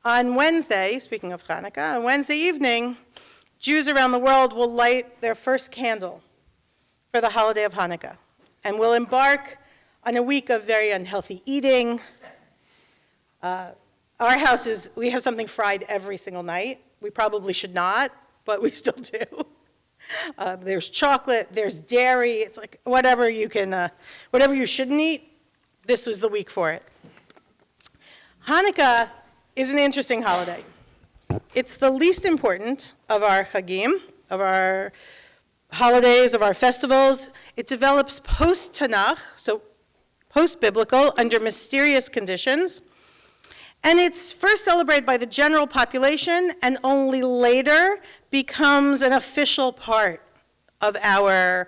On Wednesday, speaking of Hanukkah, on Wednesday evening, Jews around the world will light their first candle for the holiday of Hanukkah, and will embark on a week of very unhealthy eating. Our house we have something fried every single night. We probably should not, but we still do. There's chocolate, there's dairy, it's like whatever you shouldn't eat, this was the week for it. Hanukkah is an interesting holiday. It's the least important of our chagim, of our holidays, of our festivals. It develops post-Tanakh, so post-biblical, under mysterious conditions. And it's first celebrated by the general population and only later becomes an official part of our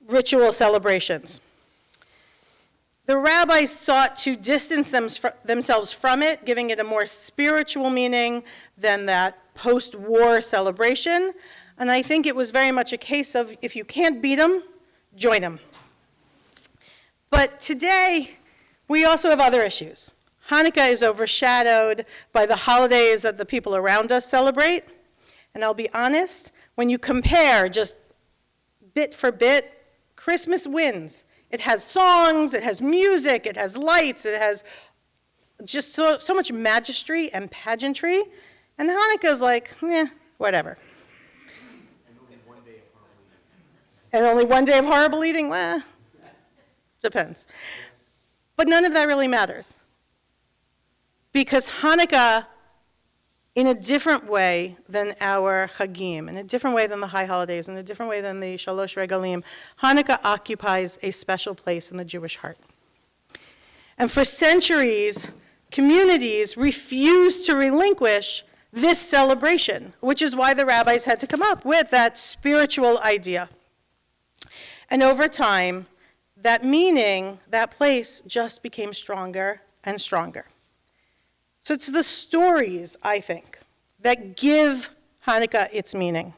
ritual celebrations. The rabbis sought to distance themselves from it, giving it a more spiritual meaning than that post-war celebration. And I think it was very much a case of, if you can't beat them, join them. But today, we also have other issues. Hanukkah is overshadowed by the holidays that the people around us celebrate. And I'll be honest, when you compare just bit for bit, Christmas wins. It has songs, it has music, it has lights, it has just so much magistry and pageantry. And Hanukkah's like, whatever. And only one day of horrible eating? Well, depends. But none of that really matters. Because Hanukkah, in a different way than our Chagim, in a different way than the high holidays, in a different way than the Shalosh Regalim, Hanukkah occupies a special place in the Jewish heart. And for centuries, communities refused to relinquish this celebration, which is why the rabbis had to come up with that spiritual idea. And over time, that meaning, that place, just became stronger and stronger. So it's the stories, I think, that give Hanukkah its meaning.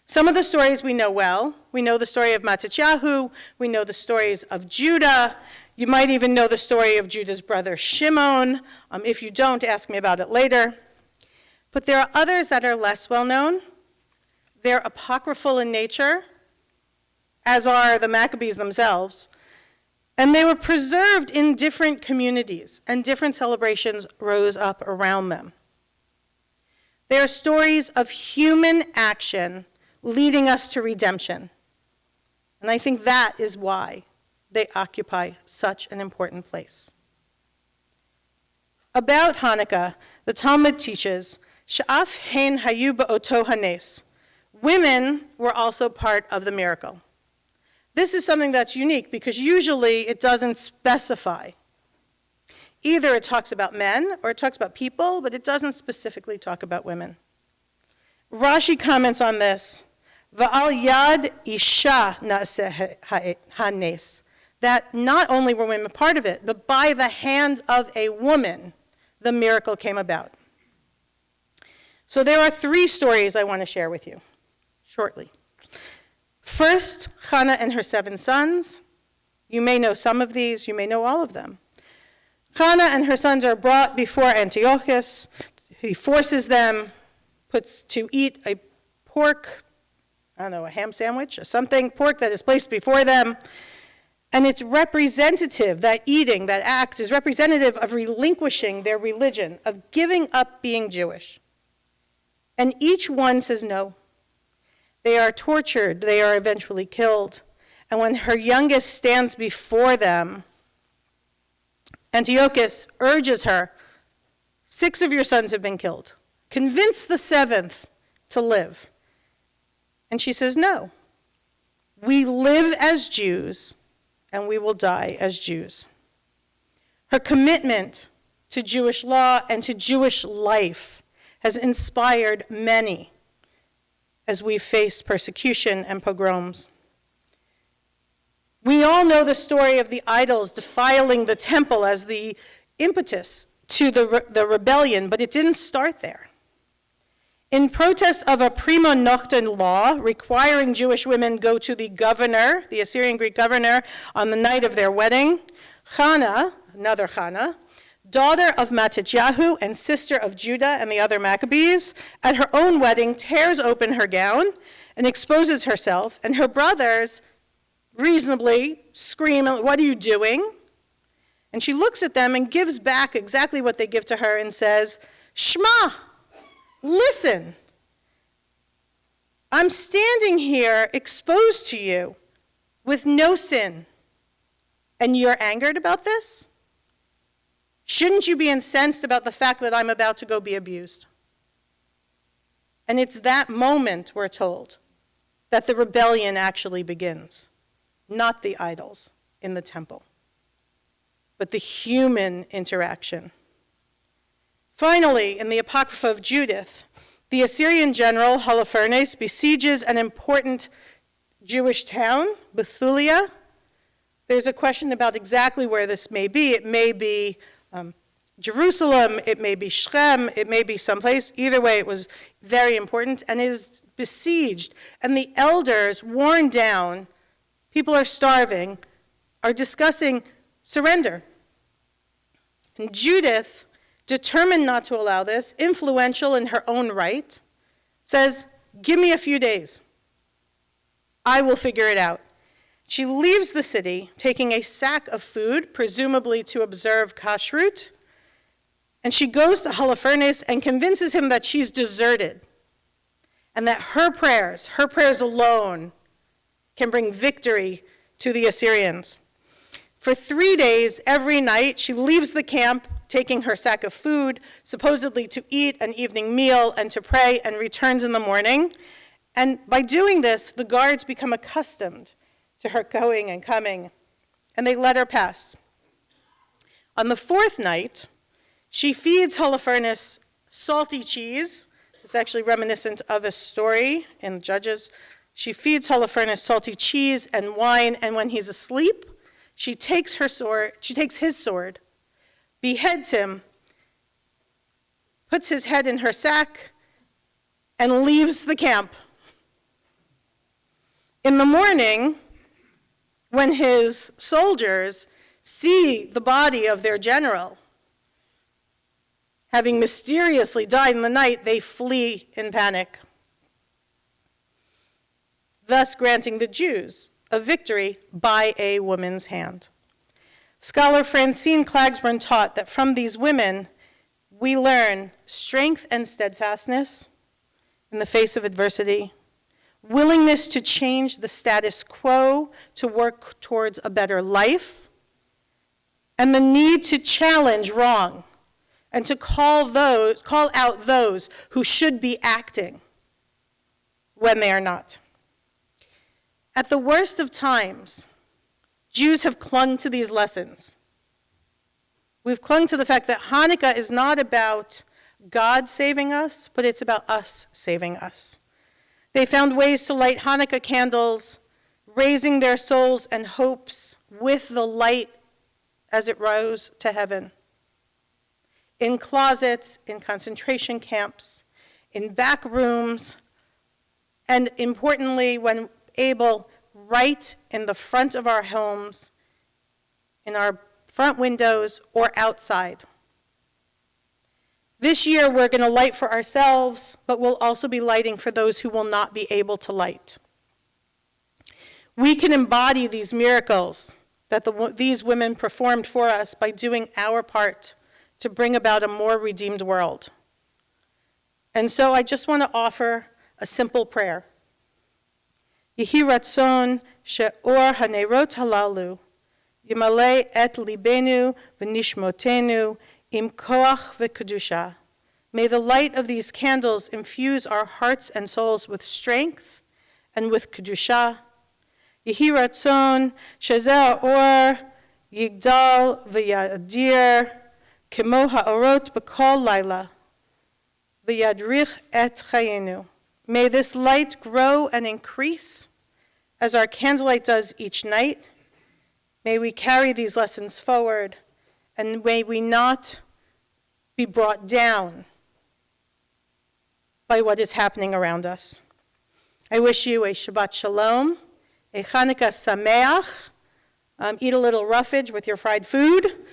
Some of the stories we know well. We know the story of Matityahu. We know the stories of Judah. You might even know the story of Judah's brother Shimon. If you don't, ask me about it later. But there are others that are less well known. They're apocryphal in nature, as are the Maccabees themselves. And they were preserved in different communities, and different celebrations rose up around them. They are stories of human action leading us to redemption. And I think that is why they occupy such an important place. About Hanukkah, the Talmud teaches, Sha'af hein hayu ba'oto hanes. Women were also part of the miracle. This is something that's unique because usually it doesn't specify. Either it talks about men or it talks about people, but it doesn't specifically talk about women. Rashi comments on this, Va'al yad isha na'aseh hanes, that not only were women part of it, but by the hand of a woman, the miracle came about. So there are 3 stories I want to share with you shortly. First, Hannah and her 7 sons. You may know some of these, you may know all of them. Hannah and her sons are brought before Antiochus. He forces them to eat a pork, a ham sandwich or something, pork that is placed before them. And it's representative, that eating, that act is representative of relinquishing their religion, of giving up being Jewish. And each one says no. They are tortured, they are eventually killed. And when her youngest stands before them, Antiochus urges her, 6 of your sons have been killed. Convince the 7th to live. And she says, no. We live as Jews, and we will die as Jews. Her commitment to Jewish law and to Jewish life has inspired many as we've faced persecution and pogroms. We all know the story of the idols defiling the temple as the impetus to the rebellion, but it didn't start there. In protest of a prima nocten law requiring Jewish women go to the governor, the Assyrian Greek governor, on the night of their wedding, Hannah, another Hannah, daughter of Matityahu and sister of Judah and the other Maccabees, at her own wedding tears open her gown and exposes herself, and her brothers reasonably scream, "What are you doing?" And she looks at them and gives back exactly what they give to her and says, "Shema, listen. I'm standing here exposed to you with no sin, and you're angered about this? Shouldn't you be incensed about the fact that I'm about to go be abused?" And it's that moment, we're told, that the rebellion actually begins, not the idols in the temple, but the human interaction. Finally, in the Apocrypha of Judith, the Assyrian general Holofernes besieges an important Jewish town, Bethulia. There's a question about exactly where this may be. It may be Jerusalem, it may be Shechem, it may be someplace. Either way, it was very important and is besieged. And the elders, worn down, people are starving, are discussing surrender. And Judith, determined not to allow this, influential in her own right, says, "Give me a few days. I will figure it out." She leaves the city, taking a sack of food, presumably to observe kashrut, and she goes to Holofernes and convinces him that she's deserted, and that her prayers alone, can bring victory to the Assyrians. For 3 days, every night, she leaves the camp, taking her sack of food, supposedly to eat an evening meal and to pray, and returns in the morning. And by doing this, the guards become accustomed to her going and coming, and they let her pass. On the 4th night, she feeds Holofernes salty cheese. It's actually reminiscent of a story in Judges. She feeds Holofernes salty cheese and wine, and when he's asleep, she takes his sword, beheads him, puts his head in her sack, and leaves the camp. In the morning, when his soldiers see the body of their general, having mysteriously died in the night, they flee in panic, thus granting the Jews a victory by a woman's hand. Scholar Francine Klagsburn taught that from these women, we learn strength and steadfastness in the face of adversity, willingness to change the status quo to work towards a better life, and the need to challenge wrong and to call out those who should be acting when they are not. At the worst of times, Jews have clung to these lessons. We've clung to the fact that Hanukkah is not about God saving us, but it's about us saving us. They found ways to light Hanukkah candles, raising their souls and hopes with the light as it rose to heaven. In closets, in concentration camps, in back rooms, and importantly, when able, right in the front of our homes, in our front windows, or outside. This year, we're going to light for ourselves, but we'll also be lighting for those who will not be able to light. We can embody these miracles that these women performed for us by doing our part to bring about a more redeemed world. And so I just want to offer a simple prayer. Yehi ratzon she'or hanerot halalu yimalei et libenu v'nishmotenu im koach v'kedusha. May the light of these candles infuse our hearts and souls with strength and with kedusha. Yehi ratzon shezeh or yigdal v'yadir kemo ha'orot b'kol laila v'yadrich et chayenu. May this light grow and increase as our candlelight does each night. May we carry these lessons forward, and may we not be brought down by what is happening around us. I wish you a Shabbat Shalom, a Hanukkah Sameach. Eat a little roughage with your fried food.